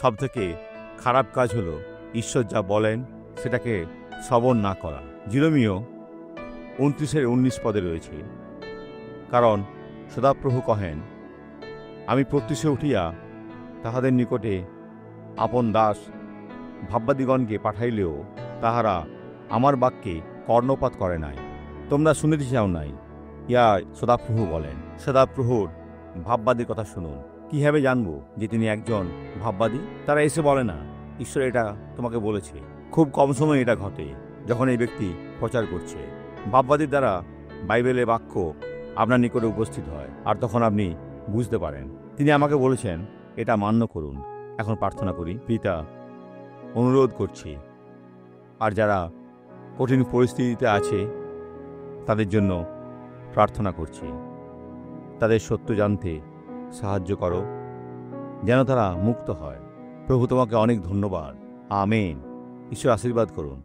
সবথেকে খারাপ কাজ হলো ঈশ্বর যা বলেন সেটাকে শ্রবণ না করা। জিরোমিও 29:19 পদে রয়েছে, কারণ সদাপ্রভু কহেন, আমি প্রত্যুষে উঠিয়া তাহাদের নিকটে আপন দাস ভাববাদিগণকে পাঠাইলেও তাহারা আমার বাক্যে কর্ণপাত করে নাই, তোমরা শুনিতে চাও নাই, ইয়া সদাপ্রভু বলেন। সদাপ্রভুর ভাববাদীর কথা শুনুন। কীভাবে জানবো যে তিনি একজন ভাববাদী? তারা এসে বলে না, ঈশ্বর এটা তোমাকে বলেছে। খুব কম সময় এটা ঘটে যখন এই ব্যক্তি প্রচার করছে। ভাববাদীর দ্বারা বাইবেলের বাক্য আপনার নিকটে উপস্থিত হয়, আর তখন আপনি বুঝতে পারেন তিনি আমাকে বলেছেন, এটা মান্য করুন। এখন প্রার্থনা করি। পিতা, অনুরোধ করছি, আর যারা কঠিন পরিস্থিতিতে আছে তাদের জন্য প্রার্থনা করছি, তাদের সত্য জানতে সাহায্য করো, যেন তারা মুক্ত হয়। প্রভু, তোমাকে অনেক ধন্যবাদ। আমেন। ঈশ্বর আশীর্বাদ করুন।